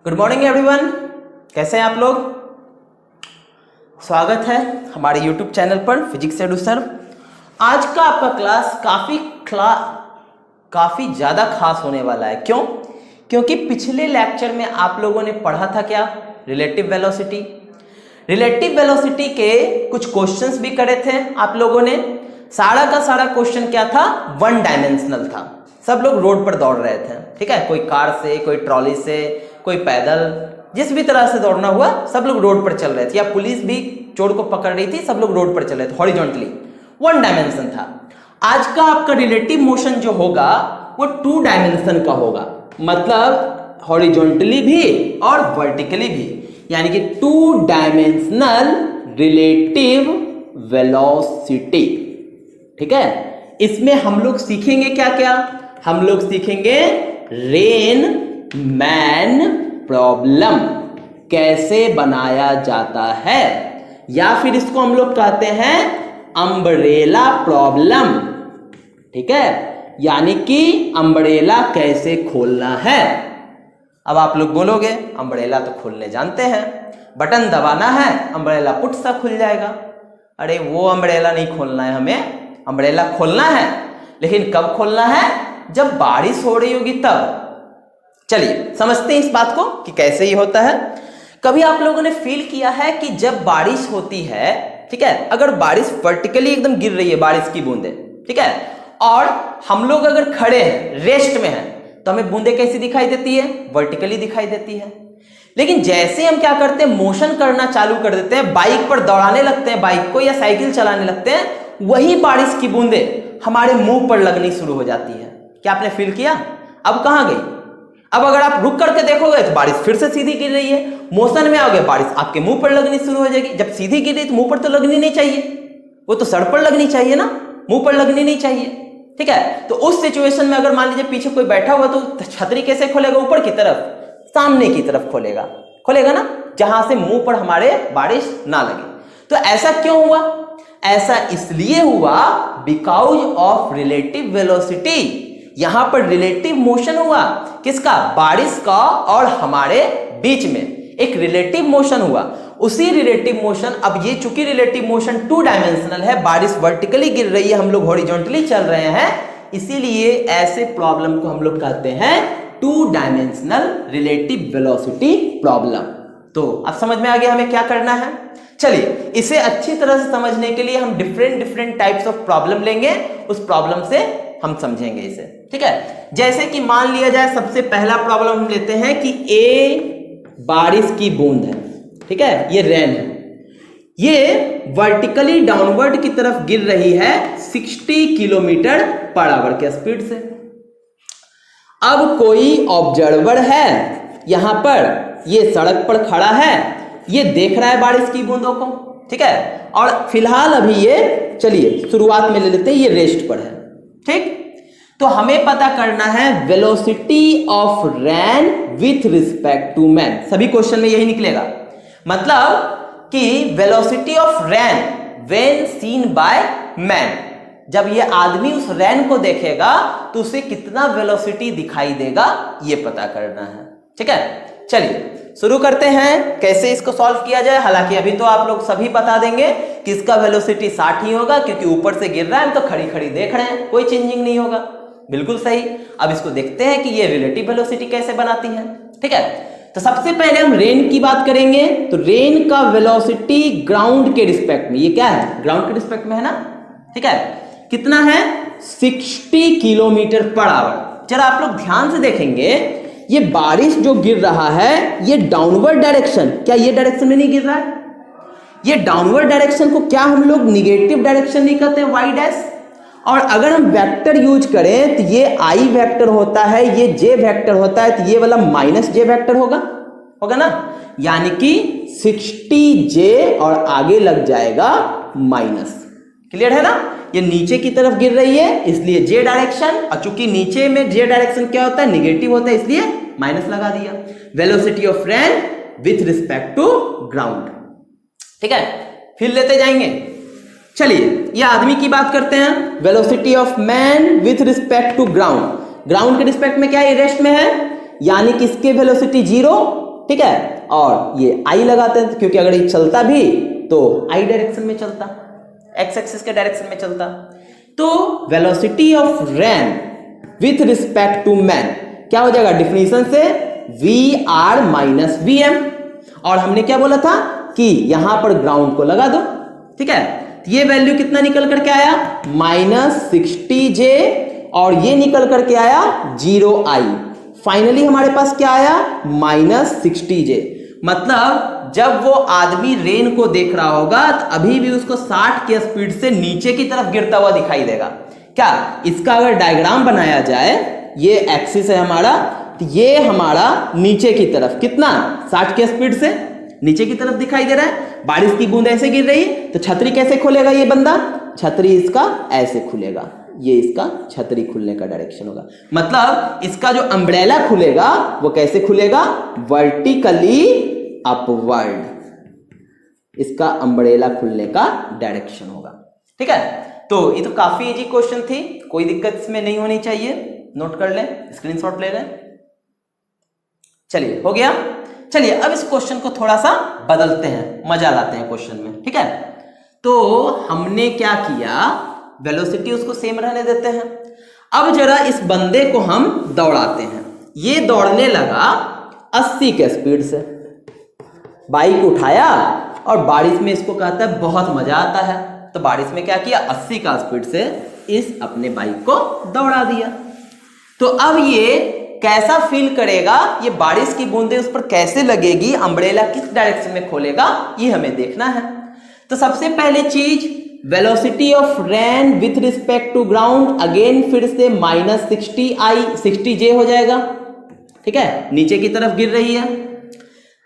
Good morning everyone, कैसे हैं आप लोग। स्वागत है हमारे यूट्यूब चैनल पर फिजिक्स एडू सर। आज का आपका क्लास काफ़ी ज़्यादा खास होने वाला है। क्यों? क्योंकि पिछले लेक्चर में आप लोगों ने पढ़ा था क्या, रिलेटिव वेलोसिटी। रिलेटिव वेलोसिटी के कुछ क्वेश्चंस भी करे थे आप लोगों ने। सारा का सारा क्वेश्चन क्या था, वन डायमेंशनल था। सब लोग रोड पर दौड़ रहे थे, ठीक है, कोई कार से, कोई ट्रॉली से, कोई पैदल, जिस भी तरह से दौड़ना हुआ सब लोग रोड पर चल रहे थे, या पुलिस भी चोर को पकड़ रही थी, सब लोग रोड पर चल रहे थे। हॉरिजॉन्टली वन डायमेंशन था। आज का आपका रिलेटिव मोशन जो होगा वो टू डायमेंशन का होगा, मतलब हॉरिजॉन्टली भी और वर्टिकली भी, यानी कि टू डायमेंशनल रिलेटिव वेलोसिटी। ठीक है, इसमें हम लोग सीखेंगे क्या क्या, हम लोग सीखेंगे रेन मैन प्रॉब्लम कैसे बनाया जाता है, या फिर इसको हम लोग कहते हैं अम्ब्रेला प्रॉब्लम। ठीक है, यानी कि अम्ब्रेला कैसे खोलना है। अब आप लोग बोलोगे अम्ब्रेला तो खोलने जानते हैं, बटन दबाना है अम्ब्रेला पुट सा खुल जाएगा। अरे वो अम्ब्रेला नहीं खोलना है, हमें अम्ब्रेला खोलना है, लेकिन कब खोलना है, जब बारिश हो रही होगी तब। चलिए समझते हैं इस बात को कि कैसे ही होता है। कभी आप लोगों ने फील किया है कि जब बारिश होती है, ठीक है, अगर बारिश वर्टिकली एकदम गिर रही है, बारिश की बूंदें, ठीक है, और हम लोग अगर खड़े हैं, रेस्ट में हैं, तो हमें बूंदें कैसी दिखाई देती है, वर्टिकली दिखाई देती है। लेकिन जैसे हम क्या करते हैं, मोशन करना चालू कर देते हैं, बाइक पर दौड़ाने लगते हैं बाइक को, या साइकिल चलाने लगते हैं, वही बारिश की बूंदें हमारे मुंह पर लगनी शुरू हो जाती है। क्या आपने फील किया? अब कहां गई? अब अगर आप रुक करके देखोगे तो बारिश फिर से सीधी गिर रही है, मोशन में आओगे बारिश आपके मुंह पर लगनी शुरू हो जाएगी। जब सीधी गिर रही तो मुंह पर तो लगनी नहीं चाहिए, वो तो सर पर लगनी चाहिए ना, मुंह पर लगनी नहीं चाहिए। ठीक है, तो उस सिचुएशन में अगर मान लीजिए पीछे कोई बैठा हुआ तो छतरी कैसे खोलेगा, ऊपर की तरफ, सामने की तरफ खोलेगा, खोलेगा ना, जहां से मुंह पर हमारे बारिश ना लगे। तो ऐसा क्यों हुआ? ऐसा इसलिए हुआ बिकॉज ऑफ रिलेटिव वेलोसिटी। यहां पर रिलेटिव मोशन हुआ, किसका, बारिश का, और हमारे बीच में एक रिलेटिव मोशन हुआ। उसी रिलेटिव मोशन, अब ये चूंकि रिलेटिव मोशन टू डायमेंशनल है, बारिश वर्टिकली गिर रही है, हम लोग हॉरिजॉन्टली चल रहे हैं, इसीलिए ऐसे प्रॉब्लम को हम लोग कहते हैं two dimensional relative velocity problem. तो अब समझ में आ गया हमें क्या करना है। चलिए इसे अच्छी तरह से समझने के लिए हम डिफरेंट टाइप्स ऑफ प्रॉब्लम लेंगे, उस प्रॉब्लम से हम समझेंगे इसे। ठीक है, जैसे कि मान लिया जाए सबसे पहला प्रॉब्लम हम लेते हैं कि ए बारिश की बूंद है, ठीक है, ये रेन है, ये वर्टिकली डाउनवर्ड की तरफ गिर रही है 60 किलोमीटर पर आवर के स्पीड से। अब कोई ऑब्जर्वर है यहां पर, ये सड़क पर खड़ा है, ये देख रहा है बारिश की बूंदों को, ठीक है, और फिलहाल अभी ये, चलिए शुरुआत में ले लेते हैं, ये रेस्ट पर है। ठीक, तो हमें पता करना है velocity of rain with respect to man. सभी क्वेश्चन में यही निकलेगा, मतलब कि velocity of rain when seen by man, जब ये आदमी उस रेन को देखेगा तो उसे कितना वेलोसिटी दिखाई देगा, ये पता करना है। ठीक है, चलिए शुरू करते हैं कैसे इसको सॉल्व किया जाए। हालांकि अभी तो आप लोग सभी बता देंगे कि इसका वेलोसिटी 60 ही होगा, क्योंकि ऊपर से गिर रहा है, तो खड़ी खड़ी देख रहे हैं, कोई चेंजिंग नहीं होगा। बिल्कुल सही। अब इसको देखते हैं कि ये रिलेटिव वेलोसिटी कैसे बनाती है। ठीक है, तो सबसे पहले हम रेन की बात करेंगे। तो रेन का वेलोसिटी ग्राउंड के रिस्पेक्ट में, ये क्या है, ग्राउंड के रिस्पेक्ट में है ना, ठीक है, कितना है, 60 किलोमीटर पर आवर। जरा आप लोग ध्यान से देखेंगे, ये बारिश जो गिर रहा है ये डाउनवर्ड डायरेक्शन, क्या ये डायरेक्शन में नहीं गिर रहा है, ये डाउनवर्ड डायरेक्शन को क्या हम लोग निगेटिव डायरेक्शन नहीं कहते, वाई डैश। और अगर हम वेक्टर यूज करें तो ये आई वेक्टर होता है, ये जे वेक्टर होता है, तो ये वाला माइनस जे वेक्टर होगा ना, यानी कि 60 जे और आगे लग जाएगा माइनस। क्लियर है ना, ये नीचे की तरफ गिर रही है इसलिए जे डायरेक्शन, और चूंकि नीचे में जे डायरेक्शन क्या होता है, निगेटिव होता है, इसलिए माइनस लगा दिया। Velocity of rain with respect to ground. ठीक है, फिर लेते जाएंगे। चलिए ये आदमी की बात करते हैं, velocity of man with respect to ground. Ground के रिस्पेक्ट में क्या है, रेस्ट में है, यानी कि इसके वेलोसिटी 0 ठीक है, और ये आई लगाते हैं क्योंकि अगर ये चलता भी तो आई डायरेक्शन में चलता, एक्स एक्सिस के डायरेक्शन में चलता। तो velocity of rain with respect to man क्या हो जाएगा डिफिनीशन से, V R minus V M, और हमने क्या बोला था कि यहां पर ग्राउंड को लगा दो, ठीक है। तो ये वैल्यू कितना निकल करके आया -60J, और ये निकल करके आया 0I। फाइनली हमारे पास क्या आया -60J। मतलब जब वो आदमी रेन को देख रहा होगा तो अभी भी उसको 60 के स्पीड से नीचे की तरफ गिरता हुआ दिखाई देगा। क्या इसका अगर डायग्राम बनाया जाए, ये एक्सिस है हमारा, तो ये हमारा नीचे की तरफ कितना 60 के स्पीड से नीचे की तरफ दिखाई दे रहा है। बारिश की बूंद ऐसे गिर रही है तो छतरी कैसे खोलेगा ये बंदा, छतरी इसका ऐसे खुलेगा, ये इसका छतरी खुलने का डायरेक्शन होगा। मतलब इसका जो अम्ब्रेला खुलेगा वो कैसे खुलेगा, वर्टिकली अपवर्ड, इसका अम्ब्रेला खुलने का डायरेक्शन होगा, ठीक है। तो ये तो काफी इजी क्वेश्चन थी, कोई दिक्कत इसमें नहीं होनी चाहिए, नोट कर लें, स्क्रीनशॉट ले लें। चलिए हो गया। चलिए अब इस क्वेश्चन को थोड़ा सा बदलते हैं, मजा लाते हैं क्वेश्चन में, ठीक है। तो हमने क्या किया, वेलोसिटी उसको सेम रहने देते हैं। अब जरा इस बंदे को हम दौड़ाते हैं। ये दौड़ने लगा 80 के स्पीड से, बाइक उठाया और बारिश में इसको कहता है बहुत मजा आता है, तो बारिश में क्या किया 80 का स्पीड से इस अपने बाइक को दौड़ा दिया। तो अब ये कैसा फील करेगा, ये बारिश की बूंदें उस पर कैसे लगेगी, अम्ब्रेला किस डायरेक्शन में खोलेगा, ये हमें देखना है। तो सबसे पहले चीज velocity of rain with respect to ground, again फिर से -60J हो जाएगा, ठीक है, नीचे की तरफ गिर रही है।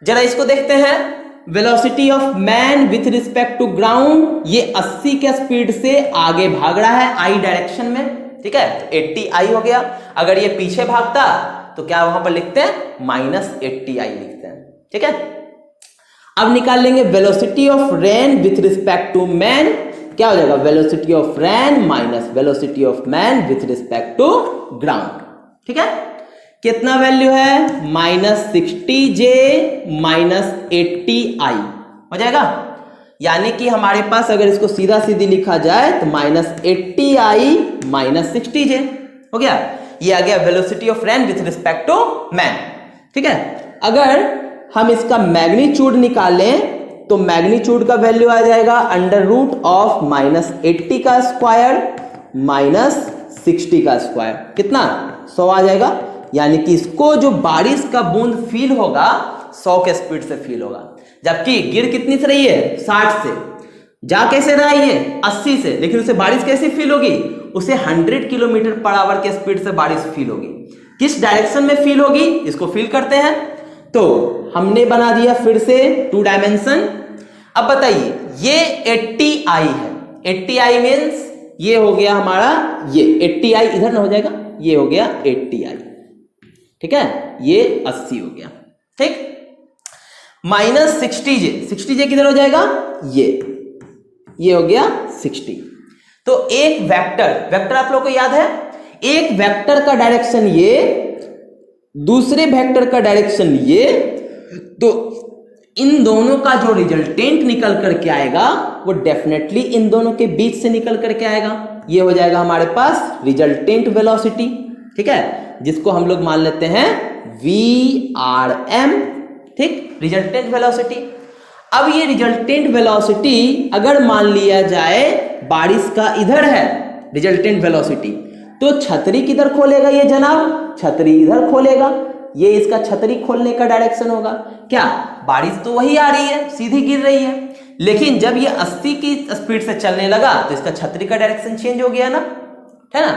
जरा इसको देखते हैं, velocity of man with respect to ground, ये 80 के स्पीड से आगे भाग रहा है आई डायरेक्शन में, ठीक है, तो 80I हो गया। अगर ये पीछे भागता तो क्या वहां पर लिखते हैं -80I लिखते हैं, ठीक है। अब निकाल लेंगे velocity of rain with respect to man, क्या हो जाएगा velocity of rain minus velocity of man with respect to ground, ठीक है। कितना वैल्यू है -60J -80I हो जाएगा। यानी कि हमारे पास अगर इसको सीधा सीधी लिखा जाए तो -80I -60J हो गया। ये आ गया velocity of rain with respect to man, ठीक है। अगर हम इसका मैग्नीट्यूड निकालें तो मैग्नीट्यूड का वैल्यू आ जाएगा √of -80 का स्क्वायर -60 का स्क्वायर, कितना 100 आ जाएगा। यानी कि इसको जो बारिश का बूंद फील होगा 100 के स्पीड से फील होगा, जबकि गिर कितनी से रही है 60 से, जा कैसे रहा है ये 80 से, लेकिन उसे बारिश कैसे फील होगी, उसे 100 km/h के स्पीड से बारिश फील होगी। किस डायरेक्शन में फील होगी इसको फील करते हैं। तो हमने बना दिया फिर से 2 डायमेंशन। अब बताइए ये 80I है, 80I मीन्स ये हो गया हमारा, ये 80I इधर ना हो जाएगा, ये हो गया 80I, ठीक है, ये 80 हो गया, ठीक। -60J किधर हो जाएगा, ये हो गया 60। तो एक वेक्टर आप लोगों को याद है, एक वेक्टर का डायरेक्शन ये, दूसरे वेक्टर का डायरेक्शन ये, तो इन दोनों का जो रिजल्टेंट निकल करके आएगा वो डेफिनेटली इन दोनों के बीच से निकल करके आएगा। ये हो जाएगा हमारे पास रिजल्टेंट वेलोसिटी, ठीक है, जिसको हम लोग मान लेते हैं VRM, ठीक, रिजल्टेंट वेलोसिटी। अब ये रिजल्टेंट वेलोसिटी अगर मान लिया जाए बारिश का इधर है रिजल्टेंट वेलोसिटी, तो छतरी किधर खोलेगा ये जनाब, छतरी इधर खोलेगा, ये इसका छतरी खोलने का डायरेक्शन होगा। क्या बारिश तो वही आ रही है, सीधी गिर रही है, लेकिन जब ये 80 की स्पीड से चलने लगा तो इसका छतरी का डायरेक्शन चेंज हो गया ना, है ना।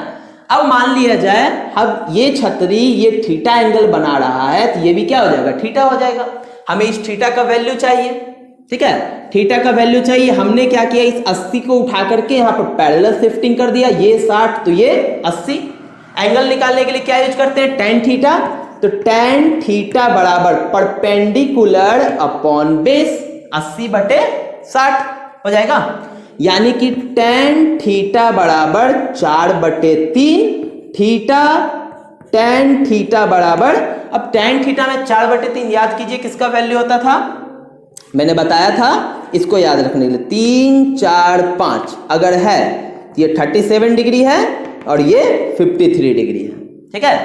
अब मान लिया जाए अब ये छतरी ये थीटा एंगल बना रहा है, तो ये भी क्या हो जाएगा थीटा हो जाएगा। हमें इस थीटा का वैल्यू चाहिए, ठीक है, थीटा का वैल्यू चाहिए। हमने क्या किया, इस 80 को उठा करके यहाँ पर पैरेलल शिफ्टिंग कर दिया, ये 60 तो ये 80। एंगल निकालने के लिए क्या यूज करते हैं, tan थीटा। तो tan थीटा बराबर परपेंडिकुलर अपॉन बेस 80/60 हो जाएगा। यानी कि tan थीटा बराबर 4/3 थीटा tan थीटा बराबर, अब tan थीटा में 4/3 याद कीजिए किसका वैल्यू होता था, मैंने बताया था इसको याद रखने के लिए 3 4 5 अगर है तो ये 37 डिग्री है और ये 53 डिग्री है। ठीक है,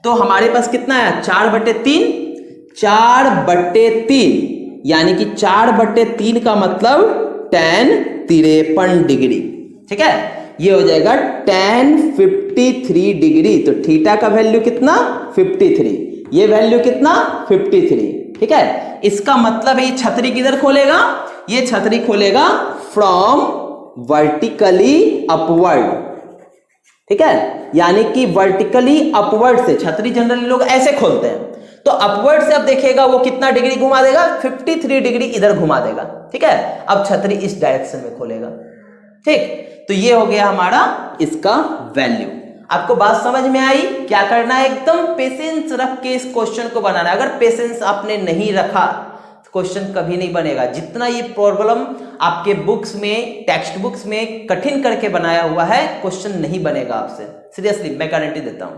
तो हमारे पास कितना है 4/3, 4/3 यानी कि 4/3 का मतलब tan 53 डिग्री। ठीक है, ये हो जाएगा tan 53 डिग्री। तो थीटा का वैल्यू कितना 53, ये वैल्यू कितना 53। ठीक है, इसका मतलब ये छतरी किधर खोलेगा, ये छतरी खोलेगा फ्रॉम वर्टिकली अपवर्ड। ठीक है, यानी कि वर्टिकली अपवर्ड से, छतरी जनरली लोग ऐसे खोलते हैं, तो अपवर्ड से अब देखिएगा वो कितना डिग्री घुमा देगा, 53 डिग्री इधर घुमा देगा। ठीक है, अब छतरी इस डायरेक्शन में खोलेगा। ठीक, तो ये हो गया हमारा इसका वैल्यू। आपको बात समझ में आई, क्या करना है, एकदम पेशेंस रख के इस क्वेश्चन को बनाना है। अगर पेशेंस आपने नहीं रखा तो क्वेश्चन कभी नहीं बनेगा। जितना ये प्रॉब्लम आपके बुक्स में, टेक्स्ट बुक्स में कठिन करके बनाया हुआ है, क्वेश्चन नहीं बनेगा आपसे, सीरियसली मैं गारंटी देता हूं।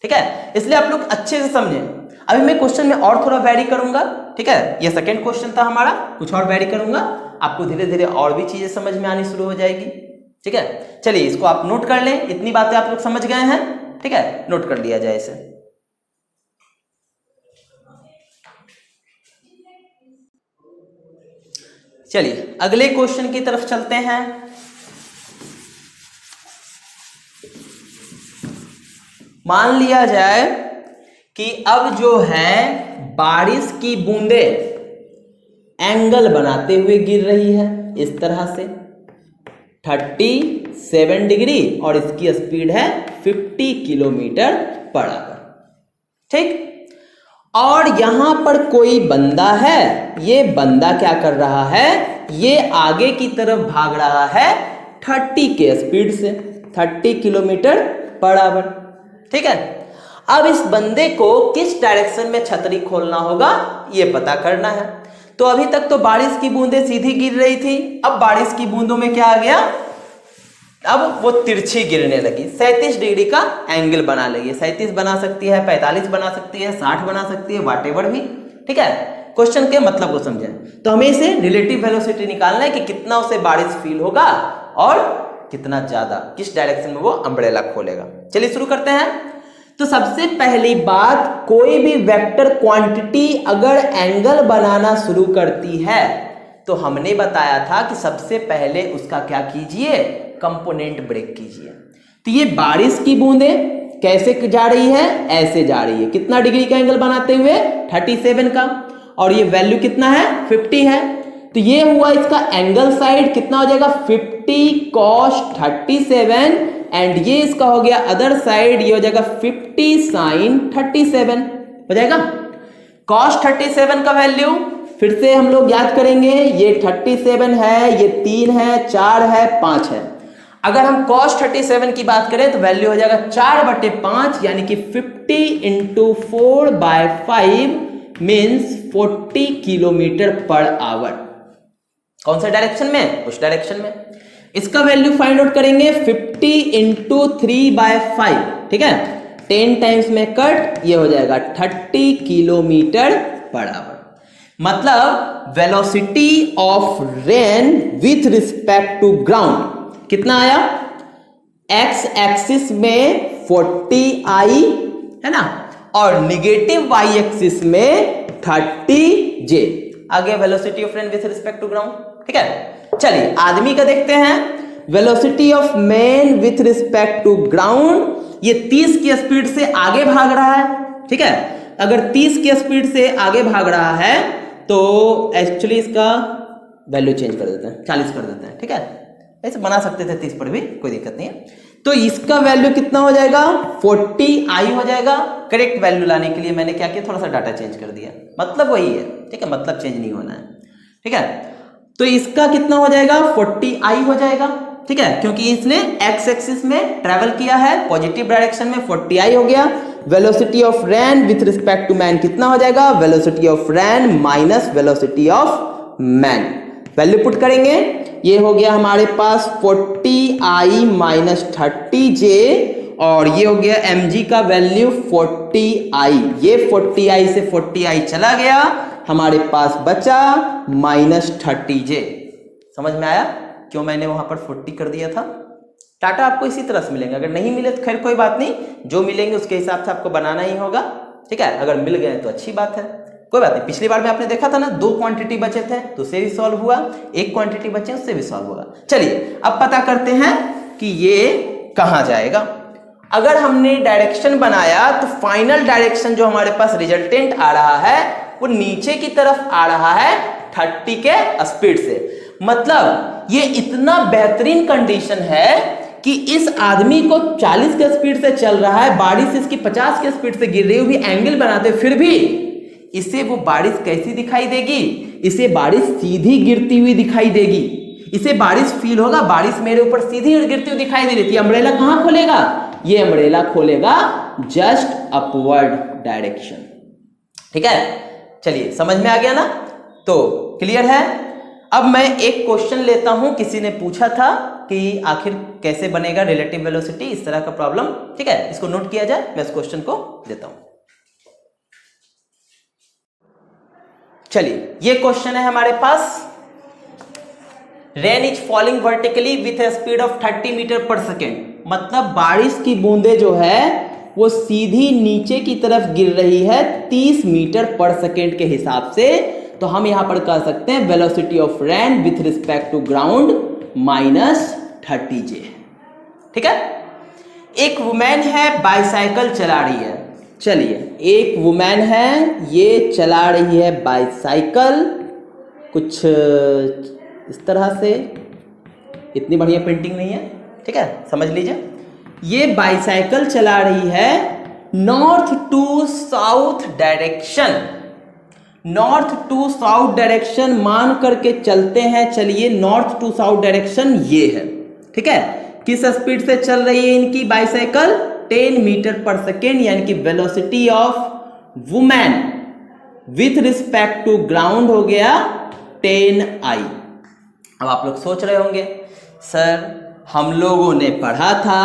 ठीक है, इसलिए आप लोग अच्छे से समझें। अभी मैं क्वेश्चन में और थोड़ा वैरी करूंगा। ठीक है, ये सेकंड क्वेश्चन था हमारा, कुछ और वैरी करूंगा, आपको धीरे धीरे और भी चीजें समझ में आनी शुरू हो जाएगी। ठीक है, चलिए इसको आप नोट कर लें, इतनी बातें आप लोग समझ गए हैं। ठीक है, नोट कर लिया जाए इसे। चलिए अगले क्वेश्चन की तरफ चलते हैं। मान लिया जाए कि अब जो है बारिश की बूंदें एंगल बनाते हुए गिर रही है इस तरह से 37 डिग्री और इसकी स्पीड है 50 किलोमीटर पर आवर। ठीक, और यहां पर कोई बंदा है, ये बंदा क्या कर रहा है, ये आगे की तरफ भाग रहा है 30 के स्पीड से, 30 किलोमीटर पर आवर। ठीक है, अब इस बंदे को किस डायरेक्शन में छतरी खोलना होगा ये पता करना है। तो अभी तक तो बारिश की बूंदें सीधी गिर रही थी, अब बारिश की बूंदों में क्या आ गया, अब वो तिरछी गिरने लगी, 37 डिग्री का एंगल बना लेगी। 37 बना सकती है, 45 बना सकती है, 60 बना सकती है, व्हाटएवर भी। ठीक है, क्वेश्चन के मतलब को समझें। तो हमें इसे रिलेटिव वेलोसिटी निकालना है कि कितना उसे बारिश फील होगा और कितना ज्यादा, किस डायरेक्शन में वो अम्ब्रेला खोलेगा। चलिए शुरू करते हैं। तो सबसे पहली बात, कोई भी वेक्टर क्वांटिटी अगर एंगल बनाना शुरू करती है तो हमने बताया था कि सबसे पहले उसका क्या कीजिए, कंपोनेंट ब्रेक कीजिए। तो ये बारिश की बूंदें कैसे जा रही है, ऐसे जा रही है, कितना डिग्री का एंगल बनाते हुए 37 का, और ये वैल्यू कितना है 50 है। तो ये हुआ इसका एंगल साइड, कितना हो जाएगा 50 cos 37, एंड ये इसका हो गया अदर साइड, ये हो जाएगा 50 sin 37 हो जाएगा। cos 37 का वैल्यू फिर से हम लोग याद करेंगे, ये 37 है, ये 3 है, 4 है, 5 है। अगर हम cos 37 की बात करें तो वैल्यू हो जाएगा 4/5 यानी कि 50 × 4/5 मीन्स 40 किलोमीटर पर आवर। कौन सा डायरेक्शन में, उस डायरेक्शन में। इसका वैल्यू फाइंड आउट करेंगे 50 × 3/5। ठीक है, 10 टाइम्स में कट, ये हो जाएगा 30 किलोमीटर पर आवर। मतलब velocity of rain with respect to ground कितना आया, एक्स एक्सिस में 40i है ना, और निगेटिव वाई एक्सिस में 30j आ गया velocity of rain with respect to ground. ठीक है, चलिए आदमी का देखते हैं। Velocity of man with respect to ground, ये 30 की स्पीड से आगे भाग रहा है। ठीक है, अगर 30 की स्पीड से आगे भाग रहा है तो एक्चुअली इसका वैल्यू चेंज कर देते हैं, 40 कर देते हैं। ठीक है, ऐसे बना सकते थे 30 पर भी, कोई दिक्कत नहीं है। तो इसका वैल्यू कितना हो जाएगा 40i हो जाएगा। करेक्ट वैल्यू लाने के लिए मैंने क्या किया, थोड़ा सा डाटा चेंज कर दिया, मतलब वही है। ठीक है, मतलब चेंज नहीं होना है। ठीक है, तो इसका कितना हो जाएगा 40i हो जाएगा। ठीक है, क्योंकि इसने एक्स एक्सिस में ट्रेवल किया है, पॉजिटिव डायरेक्शन में 40i हो गया। Velocity of rain with respect to man कितना हो जाएगा, velocity of rain minus velocity of man. Value put करेंगे, ये हो गया हमारे पास 40i - 30j, और ये हो गया mg का वैल्यू 40i, ये 40i से 40i चला गया, हमारे पास बचा -30j। समझ में आया क्यों मैंने वहां पर 40 कर दिया था? टाटा आपको इसी तरह से मिलेंगे, अगर नहीं मिले तो खैर कोई बात नहीं, जो मिलेंगे उसके हिसाब से आपको बनाना ही होगा, ठीक है। अगर मिल गए तो अच्छी बात है, कोई बात नहीं। पिछली बार में आपने देखा था ना, 2 क्वांटिटी बचे थे तो उससे भी सॉल्व हुआ, 1 क्वांटिटी बचे उससे भी सॉल्व होगा। चलिए अब पता करते हैं कि ये कहां जाएगा। अगर हमने डायरेक्शन बनाया तो फाइनल डायरेक्शन जो हमारे पास रिजल्टेंट आ रहा है वो नीचे की तरफ आ रहा है 30 के स्पीड से। मतलब ये इतना बेहतरीन कंडीशन है कि इस आदमी को 40 के स्पीड से चल रहा है, बारिश इसकी 50 के स्पीड से गिर रही हुई, एंगल बनाते फिर भी इसे वो बारिश कैसी दिखाई देगी? इसे बारिश सीधी गिरती हुई दिखाई देगी, इसे बारिश फील होगा, बारिश मेरे ऊपर सीधी गिरती हुई दिखाई दे रही थी। अम्ब्रेला कहां खोलेगा? ये अम्ब्रेला खोलेगा जस्ट अपवर्ड डायरेक्शन, ठीक है। चलिए समझ में आ गया ना, तो क्लियर है। अब मैं एक क्वेश्चन लेता हूं, किसी ने पूछा था कि आखिर कैसे बनेगा रिलेटिव वेलोसिटी, इस तरह का प्रॉब्लम, ठीक है। इसको नोट किया जाए, मैं इस क्वेश्चन को लेता हूं। चलिए ये क्वेश्चन है हमारे पास, rain is falling vertically with a speed of 30 metre per second. मतलब बारिश की बूंदे जो है वो सीधी नीचे की तरफ गिर रही है 30 मीटर पर सेकेंड के हिसाब से। तो हम यहां पर कह सकते हैं velocity of rain with respect to ground -30j, ठीक है। एक वुमेन है बाइसाइकिल चला रही है, चलिए एक वुमेन है ये चला रही है बाइसाइकिल, कुछ इस तरह से, इतनी बढ़िया पेंटिंग नहीं है, ठीक है, समझ लीजिए। ये बाइसाइकिल चला रही है north to south direction, north to south direction मान करके चलते हैं। चलिए नॉर्थ टू साउथ डायरेक्शन ये है, ठीक है। किस स्पीड से चल रही है इनकी बाइसाइकिल? 10 मीटर पर सेकेंड, यानी कि velocity of women with respect to ground हो गया 10i। अब आप लोग सोच रहे होंगे सर हम लोगों ने पढ़ा था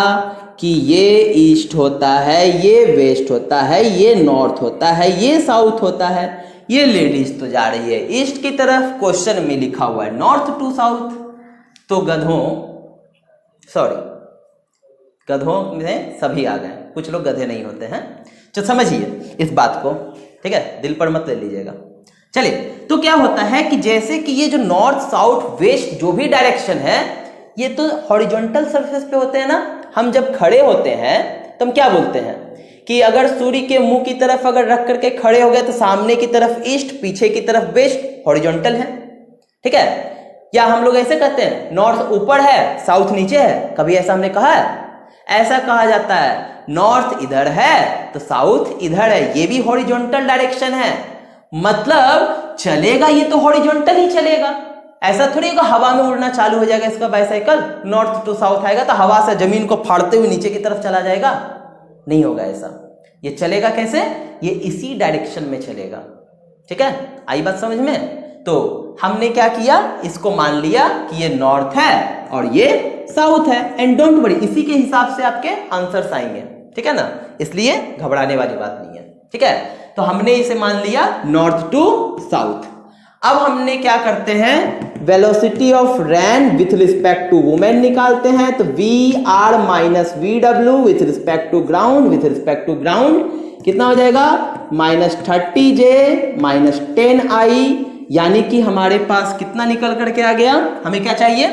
कि ये ईस्ट होता है, ये वेस्ट होता है, ये नॉर्थ होता है, ये साउथ होता है, ये लेडीज तो जा रही है ईस्ट की तरफ, क्वेश्चन में लिखा हुआ है नॉर्थ टू साउथ। तो गधों में सभी आ गए, कुछ लोग गधे नहीं होते हैं, तो समझिए इस बात को, ठीक है, दिल पर मत ले लीजिएगा। चलिए तो क्या होता है कि जैसे कि ये जो नॉर्थ साउथ वेस्ट जो भी डायरेक्शन है ये तो हॉरिजॉन्टल सरफेस पे होते हैं ना। हम जब खड़े होते हैं तो हम क्या बोलते हैं कि अगर सूर्य के मुंह की तरफ अगर रख करके खड़े हो गए तो सामने की तरफ ईस्ट, पीछे की तरफ वेस्ट, हॉरिजॉन्टल है, ठीक है। या हम लोग ऐसे कहते हैं नॉर्थ ऊपर है साउथ नीचे है, कभी ऐसा हमने कहा है? ऐसा कहा जाता है नॉर्थ इधर है तो साउथ इधर है, ये भी हॉरिजॉन्टल डायरेक्शन है। मतलब चलेगा ये तो हॉरिजॉन्टल ही चलेगा, ऐसा थोड़ी होगा हवा में उड़ना चालू हो जाएगा इसका बाइसाइकिल, नॉर्थ टू साउथ आएगा तो हवा से जमीन को फाड़ते हुए नीचे की तरफ चला जाएगा, नहीं होगा ऐसा। ये चलेगा कैसे? ये इसी डायरेक्शन में चलेगा, ठीक है। आई बात समझ में? तो हमने क्या किया, इसको मान लिया कि ये नॉर्थ है और ये साउथ है, एंड डोंट वरी, इसी के हिसाब से आपके आंसर्स आएंगे, ठीक है ना, इसलिए घबराने वाली बात नहीं है, ठीक है। तो हमने इसे मान लिया नॉर्थ टू साउथ। अब हमने क्या करते हैं, velocity of rain with respect to women निकालते हैं। तो VR माइनस VW with respect to ground, with respect to ground कितना हो जाएगा? -30j माइनस 10i, यानी कि हमारे पास कितना निकल करके आ गया? हमें क्या चाहिए?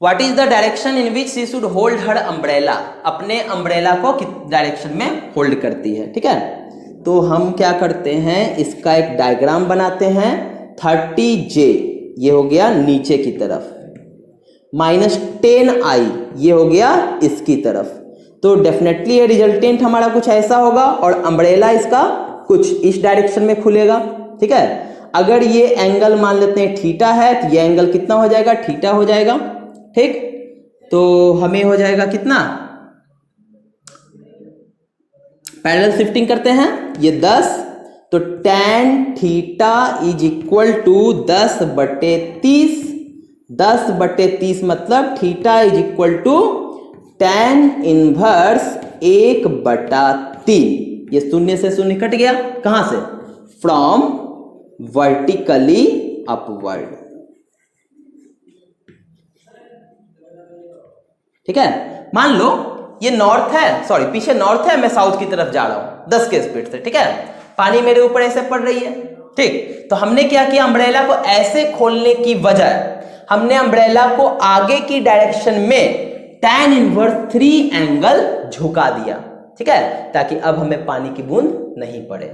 What is the direction in which she should hold her umbrella, अपने अम्ब्रेला को किस डायरेक्शन में होल्ड करती है, ठीक है। तो हम क्या करते हैं, इसका एक डायग्राम बनाते हैं। 30j ये हो गया नीचे की तरफ, माइनस 10i ये हो गया इसकी तरफ। तो डेफिनेटली ये रिजल्टेंट हमारा कुछ ऐसा होगा और अम्ब्रेला इसका कुछ इस डायरेक्शन में खुलेगा, ठीक है। अगर ये एंगल मान लेते हैं थीटा है तो ये एंगल कितना हो जाएगा? थीटा हो जाएगा, ठीक। तो हमें हो जाएगा कितना? पैरेलल शिफ्टिंग करते हैं, ये 10, तो tan theta is equal to 10/30, 10/30 मतलब theta is equal to tan inverse 1/3, ये शून्य से शून्य कट गया, कहां से? From vertically upward. ठीक है, मान लो ये नॉर्थ है, सॉरी पीछे नॉर्थ है, मैं साउथ की तरफ जा रहा हूं 10 के स्पीड से। ठीक है, पानी मेरे ऊपर ऐसे पड़ रही है। ठीक, तो हमने क्या किया, अम्ब्रेला को ऐसे खोलने की बजाय हमने अम्ब्रेला को आगे की डायरेक्शन में tan इनवर्स 3 एंगल झुका दिया। ठीक है, ताकि अब हमें पानी की बूंद नहीं पड़े।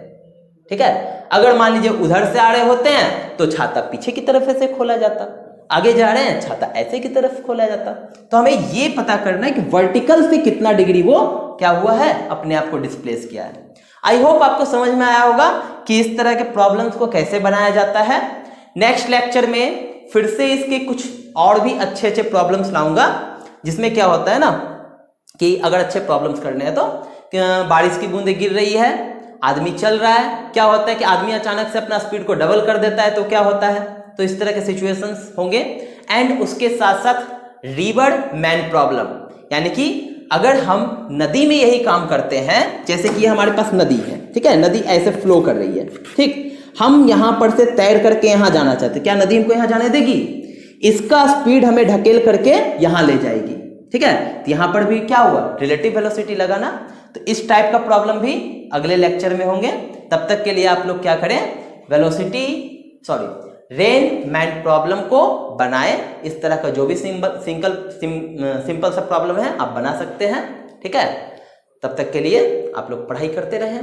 ठीक है, अगर मान लीजिए उधर से आ रहे होते हैं तो छाता पीछे की तरफ ऐसे खोला जाता, आगे जा रहे हैं छाता ऐसे की तरफ खोला जाता। तो हमें ये पता करना है कि वर्टिकल से कितना डिग्री वो क्या हुआ है, अपने आप को डिस्प्लेस किया है। आई होप आपको समझ में आया होगा कि इस तरह के प्रॉब्लम्स को कैसे बनाया जाता है। नेक्स्ट लेक्चर में फिर से इसके कुछ और भी अच्छे अच्छे प्रॉब्लम्स लाऊंगा, जिसमें क्या होता है ना कि अगर अच्छे प्रॉब्लम्स करने हैं तो बारिश की बूंदें गिर रही है, आदमी चल रहा है, क्या होता है कि आदमी अचानक से अपना स्पीड को डबल कर देता है तो क्या होता है, तो इस तरह के सिचुएशंस होंगे। एंड उसके साथ साथ रिवर मैन प्रॉब्लम, यानी कि अगर हम नदी में यही काम करते हैं, जैसे कि हमारे पास नदी है, ठीक है, नदी ऐसे फ्लो कर रही है, ठीक, हम यहां पर से तैर करके यहां जाना चाहते हैं, क्या नदी हमको यहां जाने देगी? इसका स्पीड हमें ढकेल करके यहां ले जाएगी। ठीक है, तो यहां पर भी क्या हुआ, रिलेटिव वेलोसिटी लगाना। तो इस टाइप का प्रॉब्लम भी अगले लेक्चर में होंगे। तब तक के लिए आप लोग क्या करें, रेन मैन प्रॉब्लम को बनाएं। इस तरह का जो भी सिंपल सा प्रॉब्लम है आप बना सकते हैं। ठीक है, तब तक के लिए आप लोग पढ़ाई करते रहें।